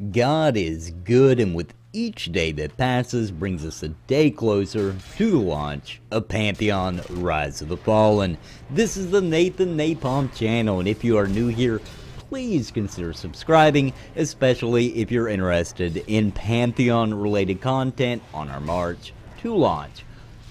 God is good, and with each day that passes brings us a day closer to the launch of Pantheon Rise of the Fallen. This is the Nathan Napalm channel, and if you are new here, please consider subscribing, especially if you're interested in Pantheon related content on our march to launch.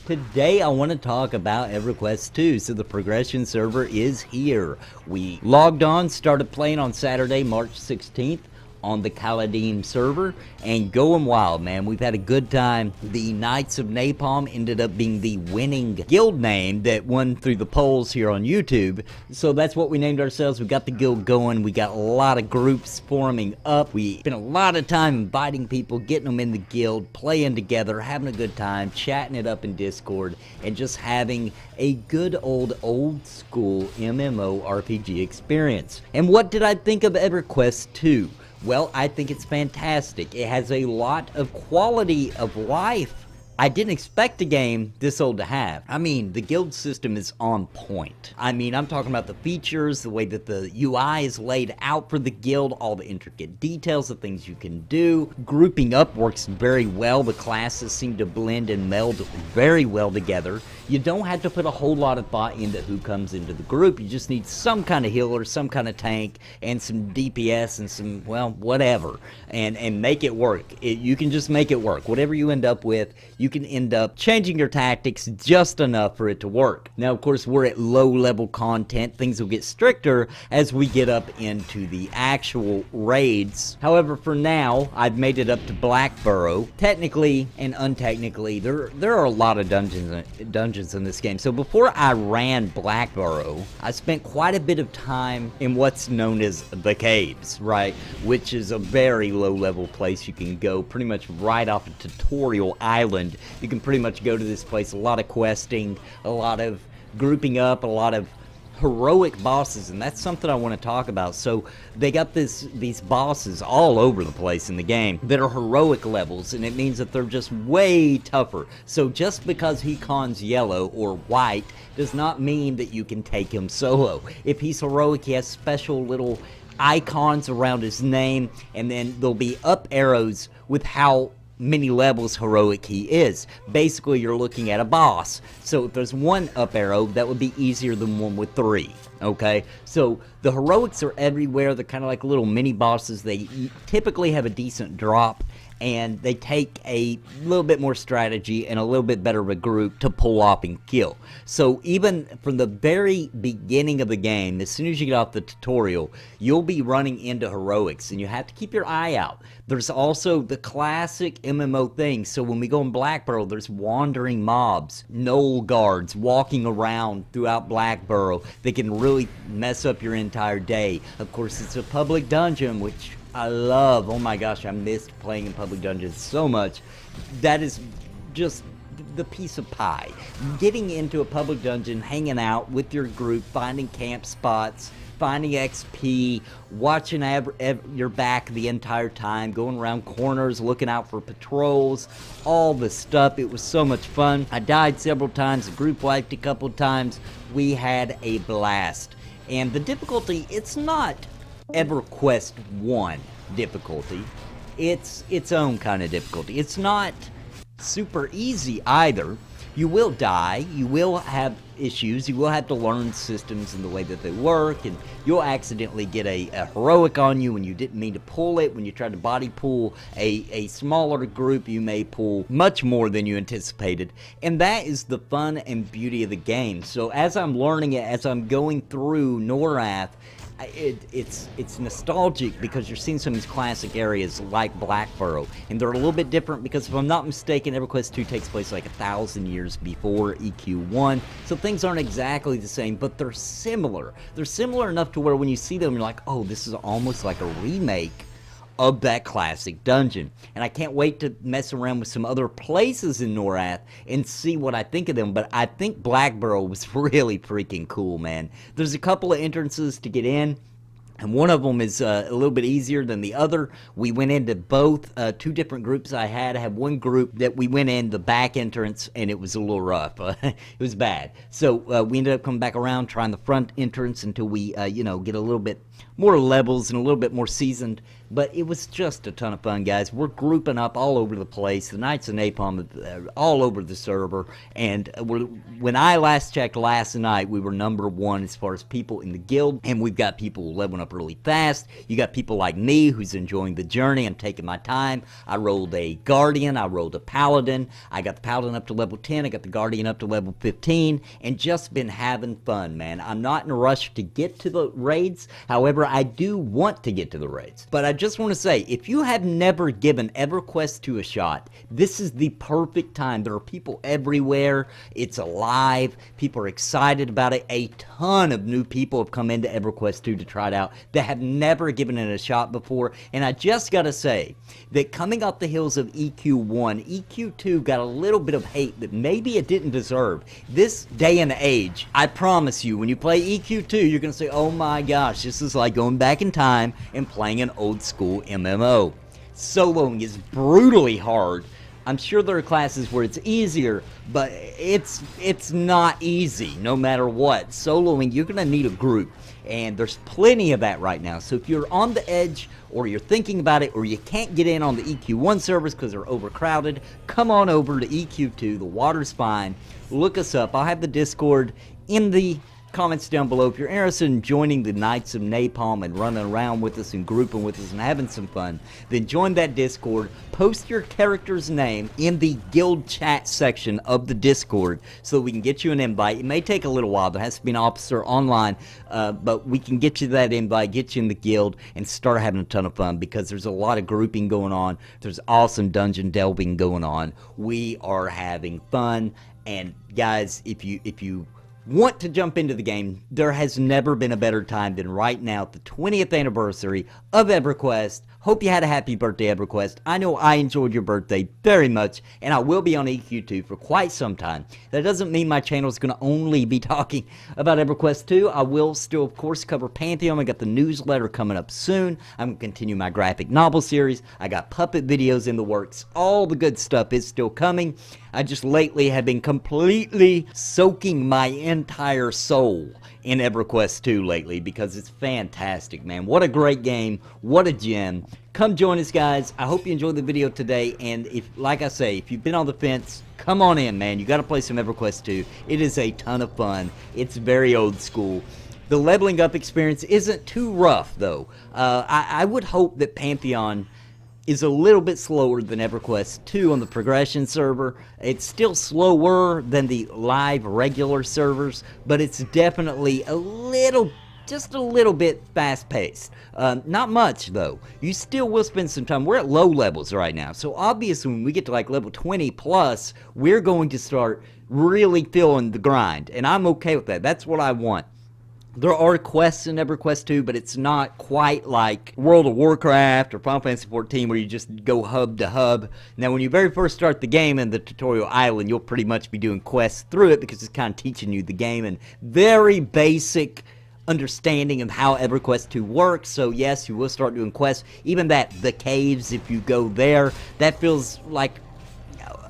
Today I want to talk about EverQuest 2, so the progression server is here. We logged on, started playing on Saturday, March 16th on the Kalidim server, and going wild, man. We've had a good time. The Knights of Napalm ended up being the winning guild name that won through the polls here on YouTube, so that's what we named ourselves. We got the guild going. We got a lot of groups forming up. We spent a lot of time inviting people, getting them in the guild, playing together, having a good time, chatting it up in Discord, and just having a good old school MMORPG experience. And what did I think of EverQuest 2? Well, I think it's fantastic. It has a lot of quality of life I didn't expect a game this old to have. I mean, the guild system is on point. I mean, I'm talking about the features, the way that the UI is laid out for the guild, all the intricate details, the things you can do. Grouping up works very well. The classes seem to blend and meld very well together. You don't have to put a whole lot of thought into who comes into the group. You just need some kind of healer, some kind of tank, and some DPS and some, well, whatever, and make it work. You can just make it work. Whatever you end up with, you can end up changing your tactics just enough for it to work. Now, of course, we're at low-level content. Things will get stricter as we get up into the actual raids. However, for now, I've made it up to Blackburrow. Technically and untechnically, there are a lot of dungeons in this game. So before I ran Blackburrow, I spent quite a bit of time in what's known as the caves, right? Which is a very low-level place you can go pretty much right off a tutorial island. You can pretty much go to this place, a lot of questing, a lot of grouping up, a lot of heroic bosses, and that's something I want to talk about. So they got these bosses all over the place in the game that are heroic levels, and it means that they're just way tougher. So just because he cons yellow or white does not mean that you can take him solo. If he's heroic, he has special little icons around his name, and then there'll be up arrows with how many levels heroic he is. Basically, you're looking at a boss. So if there's one up arrow, that would be easier than one with 3. Okay? So the heroics are everywhere. They're kind of like little mini bosses. They typically have a decent drop, and they take a little bit more strategy and a little bit better of a group to pull off and kill. So even from the very beginning of the game, as soon as you get off the tutorial, you'll be running into heroics, and you have to keep your eye out. There's also the classic MMO thing. So when we go in Blackburrow, there's wandering mobs, knoll guards walking around throughout Blackburrow that can really mess up your entire day. Of course, it's a public dungeon, which I love. Oh my gosh, I missed playing in public dungeons so much. That is just the piece of pie. Getting into a public dungeon, hanging out with your group, finding camp spots, finding XP, watching your back the entire time, going around corners, looking out for patrols, all the stuff. It was so much fun. I died several times, the group wiped a couple times. We had a blast. And the difficulty, it's not EverQuest 1 difficulty. It's its own kind of difficulty. It's not super easy either. You will die, you will have issues, you will have to learn systems and the way that they work, and you'll accidentally get a heroic on you when you didn't mean to pull it. When you try to body pull a smaller group, you may pull much more than you anticipated, and that is the fun and beauty of the game. So as I'm learning it, as I'm going through Norath, it's nostalgic because you're seeing some of these classic areas like Blackburrow, and they're a little bit different because, if I'm not mistaken, EverQuest 2 takes place like 1,000 years before EQ1, so things aren't exactly the same, but they're similar. They're similar enough to where when you see them, you're like, oh, this is almost like a remake of that classic dungeon. And I can't wait to mess around with some other places in Norath and see what I think of them. But I think Blackburrow was really freaking cool, man. There's a couple of entrances to get in, and one of them is a little bit easier than the other. We went into both, 2 different groups I had. I had one group that we went in the back entrance, and it was a little rough. It was bad. So we ended up coming back around, trying the front entrance until we, get a little bit more levels and a little bit more seasoned, but it was just a ton of fun, guys. We're grouping up all over the place. The Knights of Napalm all over the server, and when I last checked last night, we were #1 as far as people in the guild, and we've got people leveling up really fast. You got people like me who's enjoying the journey. I'm taking my time. I rolled a Guardian, I rolled a Paladin. I got the Paladin up to level 10, I got the Guardian up to level 15, and just been having fun, man. I'm not in a rush to get to the raids. However, I do want to get to the raids. But I just want to say, if you have never given EverQuest 2 a shot, this is the perfect time. There are people everywhere. It's alive. People are excited about it. A ton of new people have come into EverQuest 2 to try it out that have never given it a shot before. And I just got to say that coming off the heels of EQ1, EQ2 got a little bit of hate that maybe it didn't deserve. This day and age, I promise you, when you play EQ2, you're going to say, oh my gosh, this is like going back in time and playing an old school MMO. Soloing is brutally hard. I'm sure there are classes where it's easier, but it's not easy no matter what. Soloing, you're going to need a group, and there's plenty of that right now. So if you're on the edge, or you're thinking about it, or you can't get in on the EQ1 servers because they're overcrowded, come on over to EQ2. The water's fine. Look us up. I'll have the Discord in the comments down below. If you're interested in joining the Knights of Napalm and running around with us and grouping with us and having some fun, then join that Discord. Post your character's name in the guild chat section of the Discord so we can get you an invite. It may take a little while. There has to be an officer online, but we can get you that invite, get you in the guild, and start having a ton of fun because there's a lot of grouping going on. There's awesome dungeon delving going on. We are having fun, and guys, if you want to jump into the game, there has never been a better time than right now at the 20th anniversary of EverQuest. Hope you had a happy birthday, EverQuest. I know I enjoyed your birthday very much, and I will be on EQ2 for quite some time. That doesn't mean my channel is going to only be talking about EverQuest 2. I will still, of course, cover Pantheon. I got the newsletter coming up soon. I'm going to continue my graphic novel series. I got puppet videos in the works. All the good stuff is still coming. I just lately have been completely soaking my entire soul in EverQuest 2 lately because it's fantastic, man. What a great game. What a gem. Come join us, guys. I hope you enjoyed the video today, and if, like I say, if you've been on the fence, come on in, man. You got to play some EverQuest 2. It is a ton of fun. It's very old school. The leveling up experience isn't too rough, though. I would hope that Pantheon is a little bit slower than EverQuest 2 on the progression server. It's still slower than the live regular servers, but it's definitely just a little bit fast-paced. Not much, though. You still will spend some time. We're at low levels right now, so obviously when we get to like level 20 plus, we're going to start really feeling the grind, and I'm okay with that. That's what I want. There are quests in EverQuest 2, but it's not quite like World of Warcraft or Final Fantasy XIV where you just go hub to hub. Now, when you very first start the game in the tutorial island, you'll pretty much be doing quests through it because it's kind of teaching you the game and very basic understanding of how EverQuest 2 works. So yes, you will start doing quests. Even the caves, if you go there, that feels like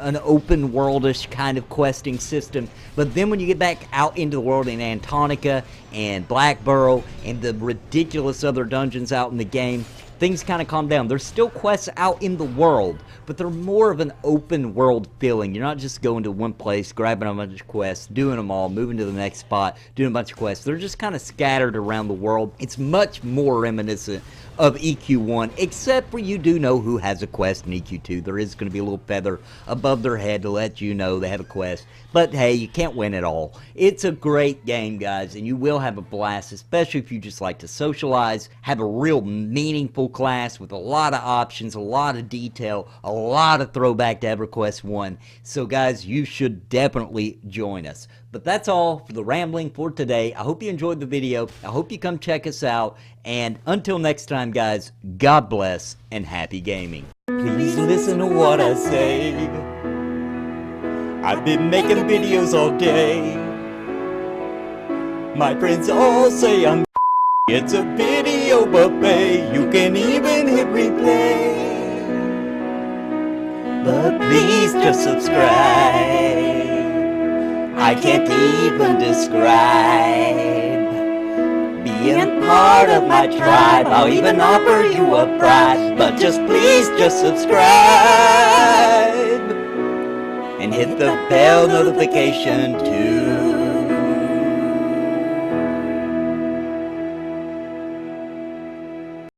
an open worldish kind of questing system. But then when you get back out into the world in Antonica and Blackburrow and the ridiculous other dungeons out in the game, things kind of calm down. There's still quests out in the world, but they're more of an open world feeling. You're not just going to one place, grabbing a bunch of quests, doing them all, moving to the next spot, doing a bunch of quests. They're just kind of scattered around the world. It's much more reminiscent of EQ1, except for you do know who has a quest in EQ2. There is going to be a little feather above their head to let you know they have a quest. But hey, you can't win it all. It's a great game, guys, and you will have a blast, especially if you just like to socialize, have a real meaningful class with a lot of options, a lot of detail, a lot of throwback to EverQuest 1. So guys, you should definitely join us. But that's all for the rambling for today. I hope you enjoyed the video. I hope you come check us out. And until next time, guys, God bless and happy gaming. Please listen to what I say. I've been making videos all day. My friends all say I'm it's a video buffet. You can even hit replay. But please just subscribe. I can't even describe being part of my tribe. I'll even offer you a prize, but just please just subscribe and hit the bell notification too.